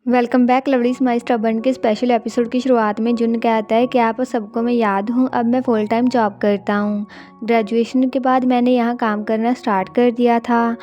Welcome back lovelies माई stubborn के special episode की शुरुआत में जुन कहता है कि आप सबको मैं याद हूँ। अब मैं फुल टाइम जॉब करता हूँ। ग्रेजुएशन के बाद मैंने यहाँ काम करना स्टार्ट कर दिया था।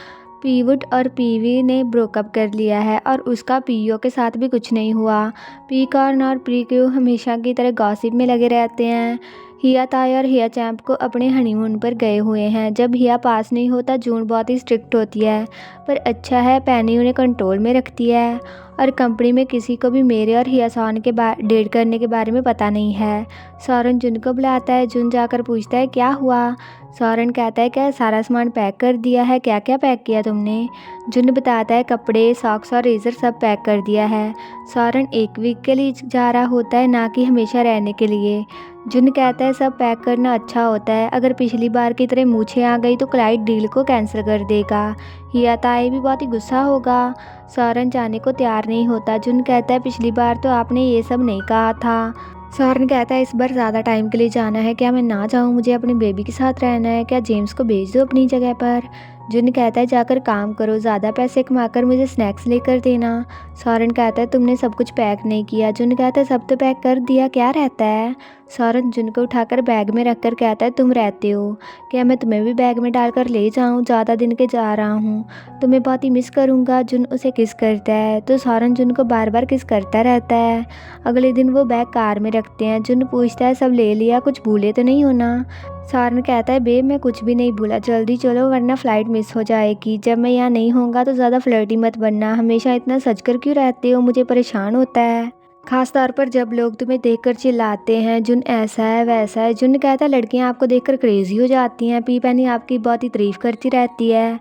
पीवुड और पीवी ने ब्रोकअप कर लिया है और उसका पीओ के साथ भी कुछ नहीं हुआ। पीकॉर्न और प्रीक्यू हमेशा की तरह गॉसिप में लगे रहते हैं। हिया ताई और हिया चैम्प को अपने हनीमून पर गए हुए हैं। जब हिया पास नहीं होता जून बहुत ही स्ट्रिक्ट होती है, पर अच्छा है पैनी उन्हें कंट्रोल में रखती है। और कंपनी में किसी को भी मेरे और हियासॉन के डेट करने के बारे में पता नहीं है। सौरन जुन को बुलाता है। जुन जाकर पूछता है क्या हुआ। सौरन कहता है क्या सारा सामान पैक कर दिया है, क्या क्या पैक किया तुमने। जुन बताता है कपड़े, सॉक्स और रेजर सब पैक कर दिया है। सौरन एक वीक के लिए जा रहा होता है, ना कि हमेशा रहने के लिए। जुन कहता है सब पैक करना अच्छा होता है, अगर पिछली बार की तरह मूछें आ गई तो क्लाइंट डील को कैंसिल कर देगा। हिया ताई भी बहुत ही गुस्सा होगा। सौरन जाने को तैयार नहीं होता। जुन कहता है पिछली बार तो आपने ये सब नहीं कहा था। सौरन कहता है इस बार ज़्यादा टाइम के लिए जाना है, क्या मैं ना जाऊँ, मुझे अपने बेबी के साथ रहना है, क्या जेम्स को भेज दो अपनी जगह पर। जुन कहता है जाकर काम करो, ज़्यादा पैसे कमाकर मुझे स्नैक्स लेकर देना। सौरन कहता है तुमने सब कुछ पैक नहीं किया। जुन कहता है सब तो पैक कर दिया, क्या रहता है। सौरन जुन को उठाकर बैग में रखकर कहता है तुम रहते हो, क्या मैं तुम्हें भी बैग में डालकर ले जाऊँ, ज़्यादा दिन के जा रहा हूँ, तुम्हें बहुत ही मिस करूँगा। जुन उसे किस करता है तो सौरन जुन को बार बार किस करता रहता है। अगले दिन वो बैग कार में रखते हैं। जुन पूछता है सब ले लिया, कुछ भूले तो नहीं होना। सौरन कहता है बेब मैं कुछ भी नहीं भूला, जल्दी चलो वरना फ़्लाइट मिस हो जाएगी। जब मैं यहाँ नहीं होऊंगा तो ज़्यादा फ्लर्टी मत बनना, हमेशा इतना सच कर क्यों रहते हो, मुझे परेशान होता है, खास तौर पर जब लोग तुम्हें देखकर चिल्लाते हैं। जुन ऐसा है वैसा है। जुन कहता है लड़कियां आपको देखकर क्रेजी हो जाती हैं, पी पैनी आपकी बहुत ही तारीफ करती रहती है।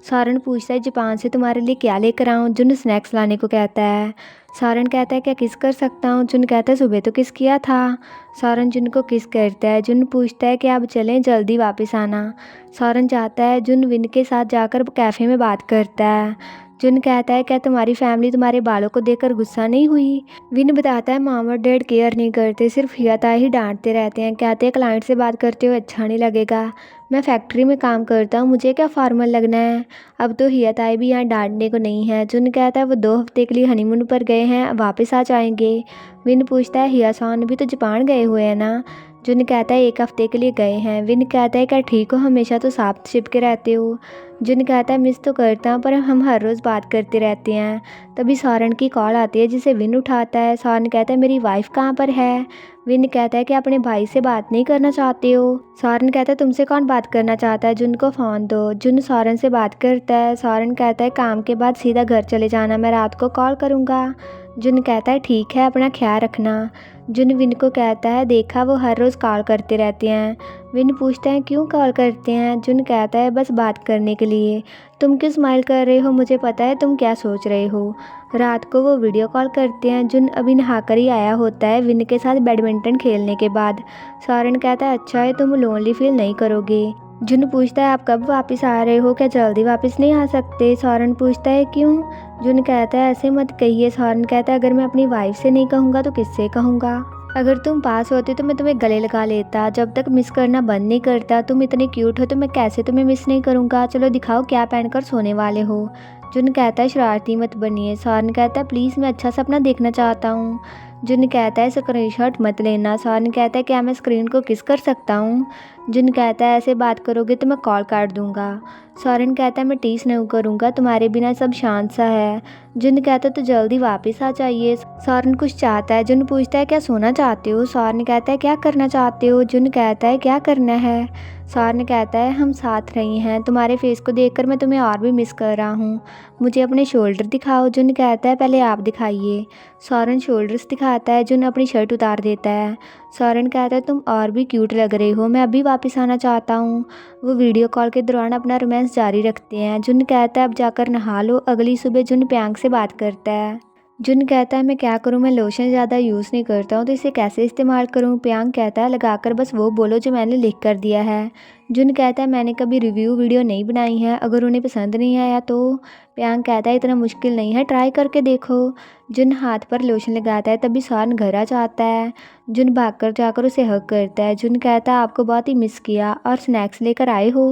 सौरन पूछता है जापान से तुम्हारे लिए क्या लेकर आऊँ। जुन स्नैक्स लाने को कहता है। सौरन कहता है क्या किस कर सकता हूँ। जुन कहता है सुबह तो किस किया था। सौरन जुन को किस करता है। जुन पूछता है कि अब चलें, जल्दी वापस आना। सौरन चाहता है। जुन विन के साथ जाकर कैफ़े में बात करता है। जुन कहता है क्या तुम्हारी फैमिली तुम्हारे बालों को देखकर गुस्सा नहीं हुई। विन बताता है मॉम और डैड केयर नहीं करते, सिर्फ हियाता ही डांटते रहते हैं, कहते हैं क्लाइंट से बात करते हुए अच्छा नहीं लगेगा। मैं फैक्ट्री में काम करता हूँ, मुझे क्या फॉर्मल लगना है। अब तो हियाताई भी यहाँ डांटने को नहीं है। जुन कहता है वो 2 हफ्ते के लिए हनीमून पर गए हैं, वापस आ जाएंगे। विन पूछता है हियासॉन भी तो जापान गए हुए हैं ना। जुन कहता है 1 हफ्ते के लिए गए हैं। विन कहता है क्या ठीक हो, हमेशा तो साथ चिपके रहते हो। जुन कहता है मिस तो करता हूँ पर हम हर रोज़ बात करते रहते हैं। तभी सौरन की कॉल आती है जिसे विन उठाता है। सौरन कहता है मेरी वाइफ कहाँ पर है। विन कहता है कि अपने भाई से बात नहीं करना चाहते हो। सौरन कहता है तुमसे कौन बात करना चाहता है, जुन को फ़ोन दो। जुन सौरन से बात करता है। सौरन कहता है काम के बाद सीधा घर चले जाना, मैं रात को कॉल करूँगा। जुन कहता है ठीक है, अपना ख्याल रखना। जुन विन को कहता है देखा वो हर रोज़ कॉल करते रहते हैं। विन पूछता है क्यों कॉल करते हैं। जुन कहता है बस बात करने के लिए। तुम क्यों स्माइल कर रहे हो, मुझे पता है तुम क्या सोच रहे हो। रात को वो वीडियो कॉल करते हैं। जुन अभी नहाकर ही आया होता है विन के साथ बैडमिंटन खेलने के बाद। सौरन कहता है अच्छा है, तुम लोनली फील नहीं करोगे। जुन पूछता है आप कब वापस आ रहे हो, क्या जल्दी वापस नहीं आ सकते। सौरन पूछता है क्यों। जुन कहता है ऐसे मत कहिए। सौरन कहता है अगर मैं अपनी वाइफ से नहीं कहूँगा तो किससे कहूँगा। अगर तुम पास होते तो मैं तुम्हें गले लगा लेता, जब तक मिस करना बंद नहीं करता। तुम इतने क्यूट हो तो मैं कैसे तुम्हें मिस नहीं करूँगा। चलो दिखाओ क्या पहनकर सोने वाले हो। जुन कहता है शरारती मत बनिए। सौरन कहता है प्लीज़ मैं अच्छा सपना देखना चाहता हूँ। जुन कहता है स्क्रीनशॉट मत लेना। सौरन कहता है क्या मैं स्क्रीन को किस कर सकता हूँ। जुन कहता है ऐसे बात करोगे तो मैं कॉल काट दूंगा। सौरन कहता है मैं टीस नहीं करूँगा, तुम्हारे बिना सब शांत सा है। जुन कहता है तो जल्दी वापस आ जाइए। सौरन कुछ चाहता है। जुन पूछता है क्या सोना चाहते हो। सौरन कहता है क्या करना चाहते हो। जुन कहता है क्या करना है। सौरन कहता है हम साथ रहे हैं, तुम्हारे फेस को देखकर मैं तुम्हें और भी मिस कर रहा हूँ, मुझे अपने शोल्डर दिखाओ। जुन कहता है पहले आप दिखाइए। सौरन शोल्डर्स दिखाता है। जुन अपनी शर्ट उतार देता है। सौरन कहता है तुम और भी क्यूट लग रही हो, मैं अभी वापस आना चाहता हूँ। वो वीडियो कॉल के दौरान अपना रोमांस जारी रखते हैं। जुन कहता है अब जाकर नहा लो। अगली सुबह जुन प्यांग से बात करता है। जुन कहता है मैं क्या करूं, मैं लोशन ज़्यादा यूज़ नहीं करता हूं तो इसे कैसे इस्तेमाल करूं। प्यांग कहता है लगाकर बस वो बोलो जो मैंने लिख कर दिया है। जुन कहता है मैंने कभी रिव्यू वीडियो नहीं बनाई है, अगर उन्हें पसंद नहीं आया तो। प्रियांक कहता है इतना मुश्किल नहीं है, ट्राई करके देखो। जुन हाथ पर लोशन लगाता है, तभी सौरन घर आ जाता है। जुन भागकर जाकर उसे हग करता है। जुन कहता है आपको बहुत ही मिस किया और स्नैक्स लेकर आए हो।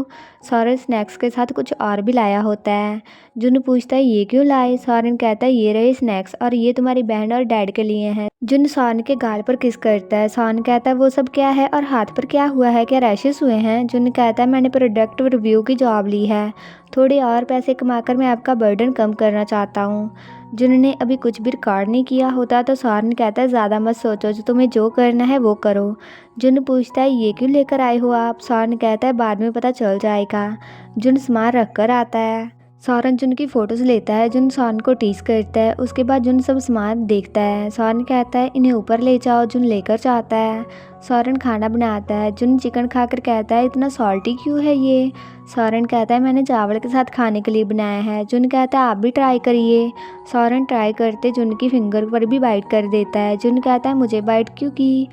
सौरन स्नैक्स के साथ कुछ और भी लाया होता है। जुन पूछता है ये क्यों लाए। सौरन कहता है ये रहे स्नैक्स और ये तुम्हारी बहन और डैड के लिए हैं। जुन सौरन के गाल पर किस करता है। सौरन कहता है वो सब क्या है और हाथ पर क्या हुआ है, क्या रैशेस हुए हैं। जुन कहता है मैंने प्रोडक्ट रिव्यू की जॉब ली है, थोड़े और पैसे कमाकर मैं आपका बर्डन कम करना चाहता हूँ। जुन ने अभी कुछ भी रिकॉर्ड नहीं किया होता तो सौरन कहता है ज़्यादा मत सोचो, जो तुम्हें जो करना है वो करो। जुन पूछता है ये क्यों लेकर आए हो आप। सौरन कहता है बाद में पता चल जाएगा। जुन सामान रख कर आता है। सौरन जुन की फ़ोटोज़ लेता है। जुन सौरन को टीस करता है। उसके बाद जुन सब सामान देखता है। सौरन कहता है इन्हें ऊपर ले जाओ। जुन लेकर जाता है। सौरन खाना बनाता है। जुन चिकन खाकर कहता है इतना सॉल्टी क्यों है ये। सौरन कहता है मैंने चावल के साथ खाने के लिए बनाया है। जुन कहता है आप भी ट्राई करिए। सौरन ट्राई करते जुन की फिंगर पर भी बाइट कर देता है। जुन कहता है मुझे बाइट क्यों की,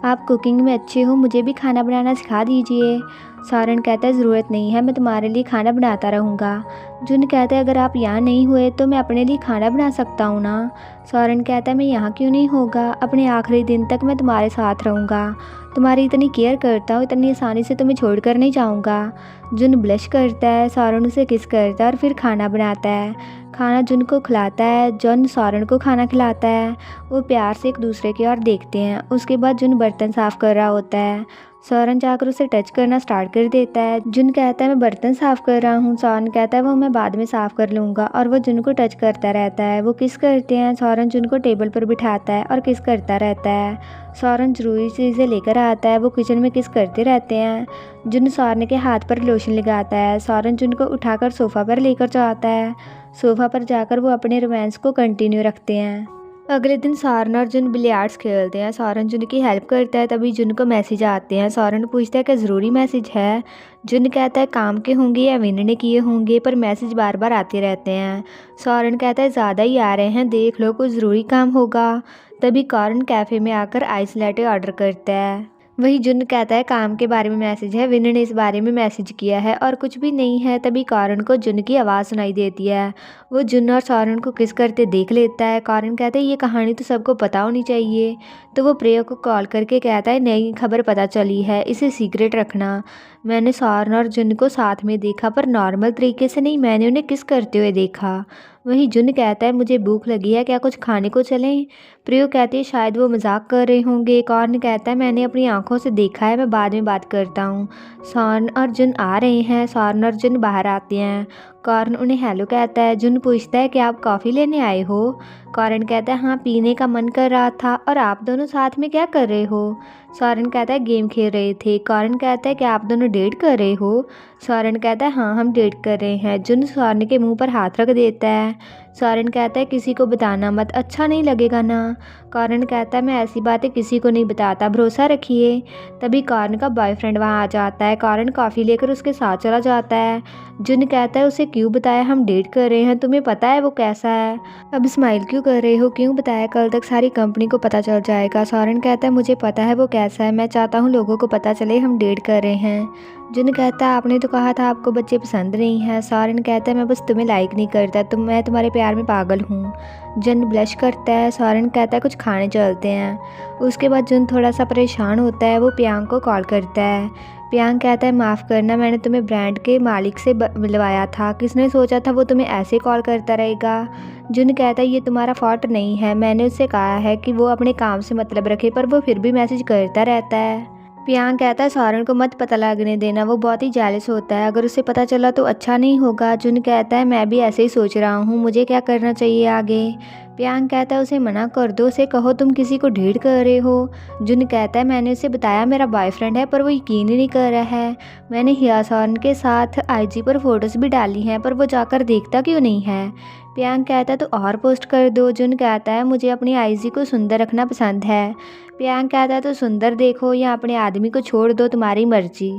आप कुकिंग में अच्छे हो, मुझे भी खाना बनाना सिखा दीजिए। सौरन कहता है ज़रूरत नहीं है, मैं तुम्हारे लिए खाना बनाता रहूँगा। जुन कहता है अगर आप यहाँ नहीं हुए तो मैं अपने लिए खाना बना सकता हूँ ना। सौरन कहता है मैं यहाँ क्यों नहीं होगा, अपने आखिरी दिन तक मैं तुम्हारे साथ रहूँगा, तुम्हारी इतनी केयर करता हूँ, इतनी आसानी से तुम्हें छोड़ कर नहीं जाऊँगा। जुन ब्लश करता है। सौरन उसे किस करता है और फिर खाना बनाता है। खाना जुन को खिलाता है। जुन सौरन को खाना खिलाता है। वो प्यार से एक दूसरे की ओर देखते हैं। उसके बाद जुन बर्तन साफ़ कर रहा होता है। सौरन जाकर उसे टच करना स्टार्ट कर देता है। जुन कहता है मैं बर्तन साफ़ कर रहा हूँ। सौरन कहता है वो मैं बाद में साफ़ कर लूँगा और वो जुन को टच करता रहता है। वो किस करते हैं। सौरन जुन को टेबल पर बिठाता है और किस करता रहता है। सौरन ज़रूरी चीज़ें लेकर आता है। वो किचन में किस करते रहते हैं। जुन सौरन के हाथ पर लोशन लगाता है। सौरन जुन को उठाकर सोफ़ा पर लेकर जाता है। सोफ़ा पर जाकर वो अपने रोमांस को कंटिन्यू रखते हैं। अगले दिन सौरन और जुन बिलियर्ड्स खेलते हैं। सौरन जुन की हेल्प करता है, तभी जुन को मैसेज आते हैं। सौरन पूछता है कि ज़रूरी मैसेज है। जुन कहता है काम के होंगे या विन ने किए होंगे, पर मैसेज बार बार आते रहते हैं। सौरन कहता है ज़्यादा ही आ रहे हैं, देख लो कुछ ज़रूरी काम होगा। तभी कॉर्न कैफ़े में आकर आइस लैटे ऑर्डर करता है। वही जुन कहता है काम के बारे में मैसेज है, विन ने इस बारे में मैसेज किया है और कुछ भी नहीं है। तभी कॉर्न को जुन की आवाज़ सुनाई देती है। वो जुन और सौरन को किस करते देख लेता है। कॉर्न कहता है ये कहानी तो सबको पता होनी चाहिए। तो वो प्रिया को कॉल करके कहता है नई खबर पता चली है, इसे सीक्रेट रखना। मैंने सौरन और जुन को साथ में देखा, पर नॉर्मल तरीके से नहीं, मैंने उन्हें किस करते हुए देखा। वहीं जुन कहता है मुझे भूख लगी है, क्या कुछ खाने को चलें। प्रियो कहती है शायद वो मजाक कर रहे होंगे। कॉर्न कहता है मैंने अपनी आंखों से देखा है, मैं बाद में बात करता हूँ। सौरन और जुन आ रहे हैं। सौरन और जुन बाहर आते हैं। कॉर्न उन्हें हेलो कहता है। जुन पूछता है कि आप कॉफ़ी लेने आए हो। कॉर्न कहता है हाँ, पीने का मन कर रहा था। और आप दोनों साथ में क्या कर रहे हो। सौरन कहता है गेम खेल रहे थे। कॉर्न कहता है कि आप दोनों डेट कर रहे हो। सौरन कहता है हाँ, हम डेट कर रहे हैं। जुन सौरन के मुंह पर हाथ रख देता है। सौरन कहता है किसी को बताना मत, अच्छा नहीं लगेगा ना। कॉर्न कहता है मैं ऐसी बातें किसी को नहीं बताता, भरोसा रखिए। तभी कॉर्न का बॉयफ्रेंड वहाँ आ जाता है। कॉर्न कॉफ़ी लेकर उसके साथ चला जाता है। जुन कहता है उसे क्यों बताया, हम डेट कर रहे हैं, तुम्हें पता है वो कैसा है। अब स्माइल क्यों कर रहे हो, क्यों बताया, कल तक सारी कंपनी को पता चल जाएगा। सौरन कहता है मुझे पता है वो कैसा है, मैं चाहता हूँ लोगों को पता चले हम डेट कर रहे हैं। जुन कहता है आपने तो कहा था आपको बच्चे पसंद नहीं हैं। सौरन कहता है मैं बस तुम्हें लाइक नहीं करता, मैं तुम्हारे प्यार में पागल हूँ। जुन ब्लश करता है। सौरन कहता है कुछ खाने चलते हैं। उसके बाद जुन थोड़ा सा परेशान होता है। वो प्रियांक को कॉल करता है। प्रियांक कहता है माफ़ करना, मैंने तुम्हें ब्रांड के मालिक से मिलवाया था, किसने सोचा था वो तुम्हें ऐसे कॉल करता रहेगा। जुन कहता है ये तुम्हारा फॉल्ट नहीं है, मैंने उससे कहा है कि वो अपने काम से मतलब रखे, पर वो फिर भी मैसेज करता रहता है। प्रियांक कहता है सौरन को मत पता लगने देना, वो बहुत ही जेलस होता है, अगर उसे पता चला तो अच्छा नहीं होगा। जुन कहता है मैं भी ऐसे ही सोच रहा हूँ, मुझे क्या करना चाहिए आगे। प्रियांक कहता है उसे मना कर दो, उसे कहो तुम किसी को डेट कर रहे हो। जुन कहता है मैंने उसे बताया मेरा बॉयफ्रेंड है, पर वो यकीन ही नहीं कर रहा है। मैंने हिया सौरन के साथ IG पर फोटोज़ भी डाली हैं, पर वो जाकर देखता क्यों नहीं है। प्रियांक कहता है तो और पोस्ट कर दो। जुन कहता है मुझे अपनी IG को सुंदर रखना पसंद है। प्रियांक कहता है तो सुंदर देखो या अपने आदमी को छोड़ दो, तुम्हारी मर्जी।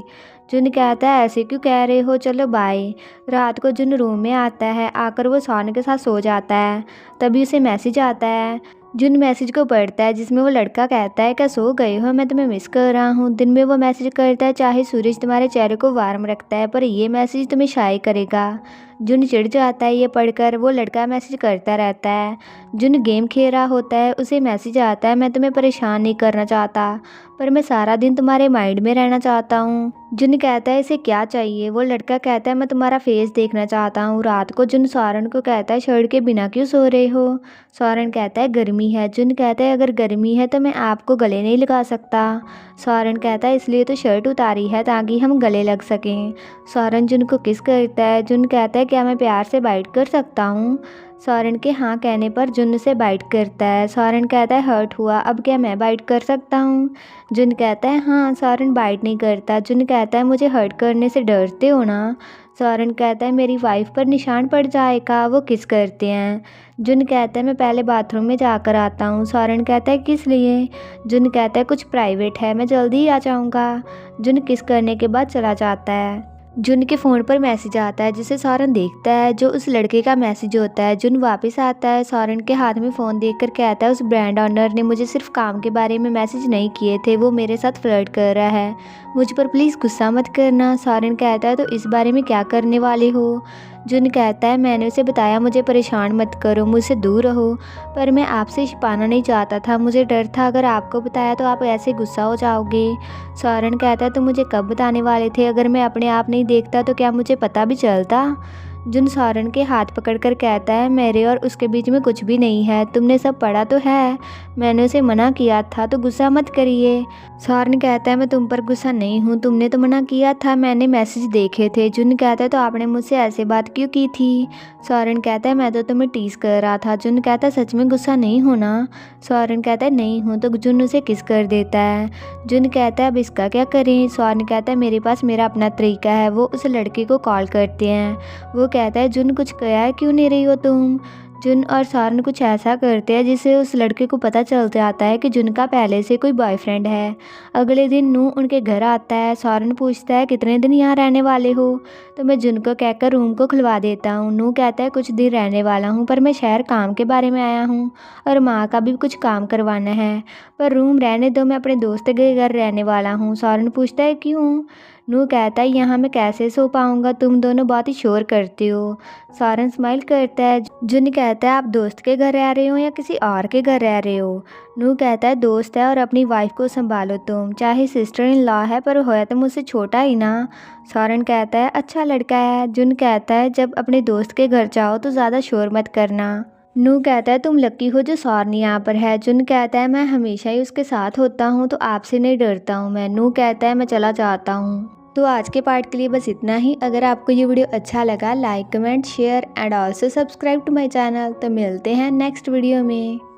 जुन कहता है ऐसे क्यों कह रहे हो, चलो बाय। रात को जुन रूम में आता है। आकर वो सौरन के साथ सो जाता है। तभी उसे मैसेज आता है। जुन मैसेज को पढ़ता है जिसमें वो लड़का कहता है क्या सो गए हो, मैं तुम्हें मिस कर रहा हूँ। दिन में वो मैसेज करता है चाहे सूरज तुम्हारे चेहरे को वार्म रखता है पर ये मैसेज तुम्हें शाय करेगा। जुन चिढ़ जाता है ये पढ़कर, वो लड़का मैसेज करता रहता है। जुन गेम खेल रहा होता है, उसे मैसेज आता है मैं तुम्हें परेशान नहीं करना चाहता पर मैं सारा दिन तुम्हारे माइंड में रहना चाहता हूँ। जुन कहता है इसे क्या चाहिए, वो लड़का कहता है मैं तुम्हारा फेस देखना चाहता हूँ। रात को जुन सौरन को कहता है शर्ट के बिना क्यों सो रहे हो। सौरन कहता है गर्मी है। जुन कहता है अगर गर्मी है तो मैं आपको गले नहीं लगा सकता। सौरन कहता है इसलिए तो शर्ट उतारी है ताकि हम गले लग सकें। सौरन जुन को किस करता है। जुन कहता है क्या मैं प्यार से बाइट कर सकता हूँ। सौरन के हाँ कहने पर जुन से बाइट करता है। सौरन कहता है हर्ट हुआ, अब क्या मैं बाइट कर सकता हूँ। जुन कहता है हाँ। सौरन बाइट नहीं करता। जुन कहता है मुझे हर्ट करने से डरते हो ना। सौरन कहता है मेरी वाइफ पर निशान पड़ जाएगा। वो किस करते हैं। जुन कहता है मैं पहले बाथरूम में जाकर आता हूँ। सौरन कहता है किस लिए। जुन कहता है कुछ प्राइवेट है, मैं जल्दी ही आ जाऊँगा। जुन किस करने के बाद चला जाता है। जुन के फ़ोन पर मैसेज आता है जिसे सौरन देखता है, जो उस लड़के का मैसेज होता है। जुन वापस आता है, सौरन के हाथ में फ़ोन देखकर कहता है उस ब्रांड ओनर ने मुझे सिर्फ काम के बारे में मैसेज नहीं किए थे, वो मेरे साथ फ्लर्ट कर रहा है। मुझ पर प्लीज़ गुस्सा मत करना। सौरन कहता है तो इस बारे में क्या करने वाले हो। जुन कहता है मैंने उसे बताया मुझे परेशान मत करो, मुझसे दूर रहो, पर मैं आपसे छिपाना नहीं चाहता था, मुझे डर था अगर आपको बताया तो आप ऐसे गुस्सा हो जाओगे। सौरन कहता है तुम मुझे कब बताने वाले थे, अगर मैं अपने आप नहीं देखता तो क्या मुझे पता भी चलता। जुन सौरन के हाथ पकड़कर कहता है मेरे और उसके बीच में कुछ भी नहीं है, तुमने सब पढ़ा तो है, मैंने उसे मना किया था तो गुस्सा मत करिए। सौरन कहता है मैं तुम पर गुस्सा नहीं हूँ, तुमने तो मना किया था, मैंने मैसेज देखे थे। जुन कहता है तो आपने मुझसे ऐसे बात क्यों की थी। सौरन कहता है मैं तो तुम्हें टीज कर रहा था। जुन कहता है सच में गुस्सा नहीं होना। सौरन कहता है नहीं हूँ, तो जुन उसे किस कर देता है। जुन कहता है अब इसका क्या करें। सौरन कहता है मेरे पास मेरा अपना तरीका है। वो उस लड़के को कॉल करते हैं। वो कहता है जुन कुछ कहा क्यों नहीं रही हो तुम। जुन और सौरन कुछ ऐसा करते हैं जिससे उस लड़के को पता चल जाता है कि जुन का पहले से कोई बॉयफ्रेंड है। अगले दिन नू उनके घर आता है। सौरन पूछता है कितने दिन यहाँ रहने वाले हो, तो मैं जुन को कहकर रूम को खुलवा देता हूँ। नू कहता है कुछ दिन रहने वाला हूँ पर मैं शहर काम के बारे में आया हूँ और माँ का भी कुछ काम करवाना है, पर रूम रहने दो, मैं अपने दोस्त के घर रहने वाला हूँ। सौरन पूछता है क्यों। नू कहता है यहाँ मैं कैसे सो पाऊँगा, तुम दोनों बहुत ही शोर करते हो। सौरन स्माइल करता है। जुन कहता है आप दोस्त के घर रह रहे हो या किसी और के घर रह रहे हो। नू कहता है दोस्त है और अपनी वाइफ को संभालो तुम, चाहे सिस्टर इन लॉ है पर होया तो मुझसे छोटा ही ना। सौरन कहता है अच्छा लड़का है। जुन कहता है जब अपने दोस्त के घर जाओ तो ज़्यादा शोर मत करना। नू कहता है तुम लकी हो जो सौरन यहाँ पर है। जुन कहता है मैं हमेशा ही उसके साथ होता हूँ तो आपसे नहीं डरता हूँ मैं। नू कहता है मैं चला जाता हूँ। तो आज के पार्ट के लिए बस इतना ही। अगर आपको ये वीडियो अच्छा लगा like comment share and also subscribe to my channel. तो मिलते हैं नेक्स्ट वीडियो में।